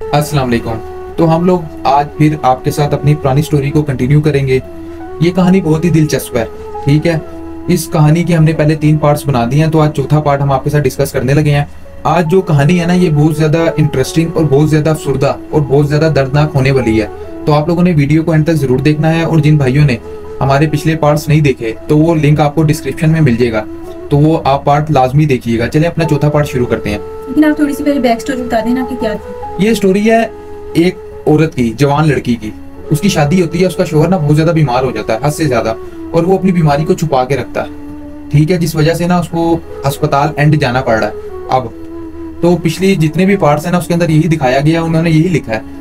अस्सलाम वालेकुम। तो हम लोग आज फिर आपके साथ अपनी पुरानी स्टोरी को कंटिन्यू करेंगे। ये कहानी बहुत ही दिलचस्प है, ठीक है। इस कहानी के हमने पहले 3 पार्ट्स बना दिए हैं, तो आज चौथा पार्ट हम आपके साथ डिस्कस करने लगे हैं। आज जो कहानी है ना, ये बहुत ज्यादा इंटरेस्टिंग और बहुत ज्यादा अफसुर्दा और बहुत ज्यादा दर्दनाक होने वाली है। तो आप लोगों ने वीडियो को एंड तक जरूर देखना है, और जिन भाइयों ने हमारे पिछले पार्ट्स नहीं देखे तो वो लिंक आपको डिस्क्रिप्शन में मिल जाएगा, तो वो आप पार्ट लाजमी देखिएगा। चलिए अपना चौथा पार्ट शुरू करते हैं। लेकिन आप थोड़ी सी पहले बैक स्टोरी बता देना कि क्या थी। ये स्टोरी है एक औरत की, जवान लड़की की। उसकी शादी होती है, उसका शोहर ना बहुत ज्यादा बीमार हो जाता है, हद से ज्यादा, और वो अपनी बीमारी को छुपा के रखता है, ठीक है, जिस वजह से ना उसको अस्पताल एंड जाना पड़ रहा है। अब तो पिछली जितने भी पार्ट्स हैं ना, उसके अंदर यही दिखाया गया, उन्होंने यही लिखा है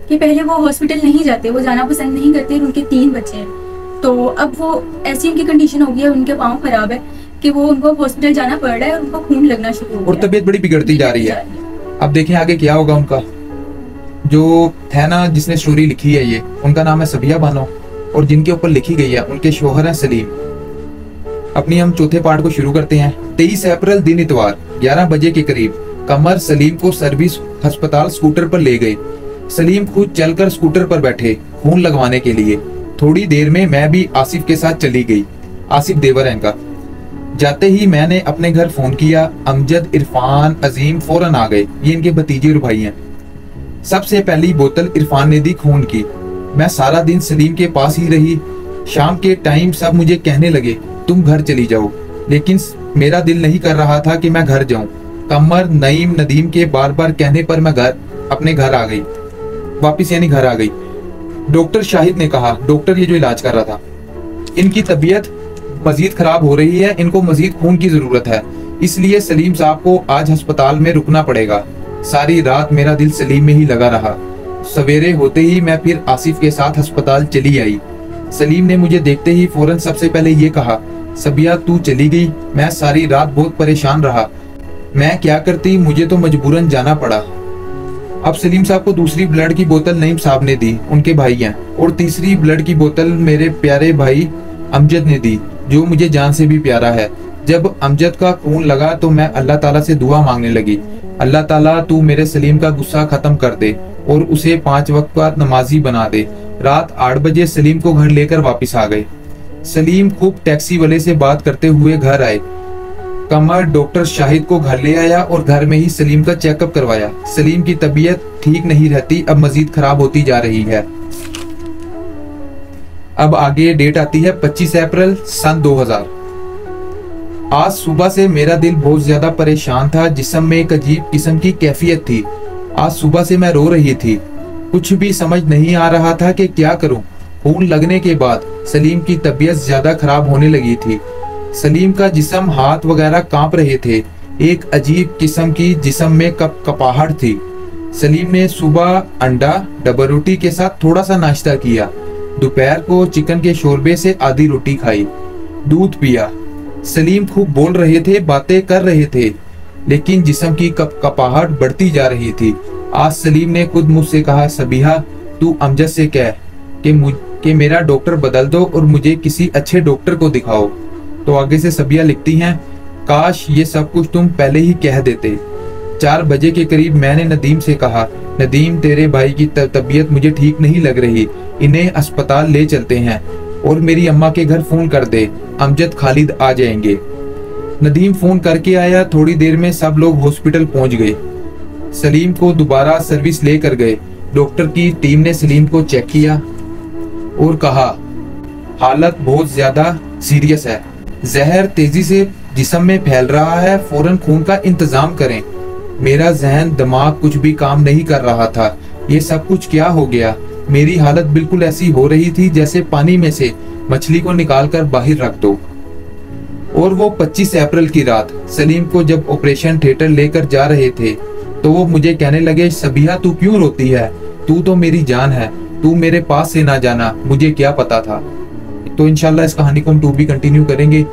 कि पहले वो हॉस्पिटल नहीं जाते, वो जाना पसंद नहीं करते, उनके 3 बच्चे हैं। तो अब वो ऐसी उनकी कंडीशन हो गई है, उनके पाँव खराब है कि वो उनको हॉस्पिटल जाना पड़ रहा है, और उनको खून लगना शुरू हो गया और तबीयत बड़ी बिगड़ती जा रही है। अब देखें आगे क्या होगा उनका। जो है ना, जिसने स्टोरी लिखी है ये, उनका नाम है सबिया बानो, और जिनके ऊपर लिखी गई है उनके शोहर हैं सलीम। अपनी हम चौथे पार्ट को शुरू करते हैं। 23 अप्रैल दिन इतवार 11 बजे के करीब कमर सलीम को सर्विस अस्पताल स्कूटर पर ले गए। सलीम खुद चलकर स्कूटर पर बैठे खून लगवाने के लिए। थोड़ी देर में मैं भी आसिफ के साथ चली गई। आसिफ देवर है इनका। जाते ही मैंने अपने घर फोन किया। अमजद, इरफान, अजीम फौरन आ गए। ये इनके भतीजे और भाई हैं। सबसे पहली बोतल इरफान ने दी खून की। मैं सारा दिन सलीम के पास ही रही। शाम के टाइम सब मुझे कहने लगे तुम घर चली जाओ, लेकिन मेरा दिल नहीं कर रहा था कि मैं घर जाऊं। कमर, नईम, नदीम के बार बार कहने पर मैं अपने घर आ गई, वापिस यानी घर आ गई। डॉक्टर शाहिद ने कहा, डॉक्टर ये जो इलाज कर रहा था, इनकी तबीयत मजीद खराब हो रही है, इनको मजीद खून की जरूरत है, इसलिए सलीम साहब को आज अस्पताल में रुकना पड़ेगा। सारी रात मेरा दिल सलीम में ही लगा रहा। सवेरे होते ही मैं फिर आसिफ के साथ अस्पताल चली आई। सलीम ने मुझे देखते ही फौरन सबसे पहले ये कहा, सबिया तू चली गई। मैं सारी रात बहुत परेशान रहा, मैं क्या करती, मुझे तो मजबूरन जाना पड़ा। अब सलीम साहब को दूसरी ब्लड की बोतल नईम साहब ने दी, उनके भाई हैं, और तीसरी ब्लड की बोतल मेरे प्यारे भाई अमजद ने दी, जो मुझे जान से भी प्यारा है। जब अमजद का खून लगा तो मैं अल्लाह ताला से दुआ मांगने लगी, अल्लाह ताला तू मेरे सलीम का गुस्सा खत्म कर दे और उसे 5 वक्त का नमाजी बना दे। रात 8 बजे सलीम को घर लेकर वापस आ गए। सलीम खूब टैक्सी वाले से बात करते हुए घर आए। कमर डॉक्टर शाहिद को घर ले आया और घर में ही सलीम का चेकअप करवाया। सलीम की तबीयत ठीक नहीं रहती, अब मजीद खराब होती जा रही है। अब आगे डेट आती है 25 अप्रैल सन 2000। आज सुबह से मेरा दिल बहुत ज्यादा परेशान था, जिस्म में एक अजीब किस्म की कैफियत थी। आज सुबह से मैं रो रही थी, कुछ भी समझ नहीं आ रहा था कि क्या करूं। खून लगने के बाद सलीम की तबीयत ज्यादा खराब होने लगी थी। सलीम का जिस्म, हाथ वगैरह कांप रहे थे। एक अजीब किस्म की जिस्म में कपाहट थी। सलीम ने सुबह अंडा, डबल रोटी के साथ थोड़ा सा नाश्ता किया। दोपहर को चिकन के शोरबे से आधी रोटी खाई, दूध पिया। सलीम खूब बोल रहे थे, बातें कर रहे थे, लेकिन जिस्म की कपाहट बढ़ती जा रही थी। आज सलीम ने खुद मुझसे कहा, सबिहा तू अमजद से कह कि मेरा डॉक्टर बदल दो और मुझे किसी अच्छे डॉक्टर को दिखाओ। तो आगे से सबिया लिखती हैं, काश ये सब कुछ तुम पहले ही कह देते। 4 बजे के करीब मैंने नदीम से कहा, नदीम तेरे भाई की तबीयत मुझे ठीक नहीं लग रही, इन्हें अस्पताल ले चलते हैं, और मेरी अम्मा के घर फोन कर दे, अमजद खालिद आ जाएंगे। नदीम फोन करके आया। थोड़ी देर में सब लोग हॉस्पिटल पहुंच गए। सलीम को दोबारा सर्विस लेकर गए। डॉक्टर की टीम ने सलीम को चेक किया और कहा, हालत बहुत ज्यादा सीरियस है, जहर तेजी से जिस्म में फैल रहा है, फौरन खून का इंतजाम करें। मेरा जहन दिमाग कुछ भी काम नहीं कर रहा था। ये सब कुछ क्या हो गया? मेरी हालत बिल्कुल ऐसी हो रही थी जैसे पानी में से मछली को निकालकर बाहर रख दो। और वो 25 अप्रैल की रात सलीम को जब ऑपरेशन थिएटर लेकर जा रहे थे, तो वो मुझे कहने लगे, सबिहा तू क्यों रोती है? तू तो मेरी जान है, तू मेरे पास से ना जाना, मुझे क्या पता था। तो इंशाल्लाह इस कहानी को हम 2 भी कंटिन्यू करेंगे।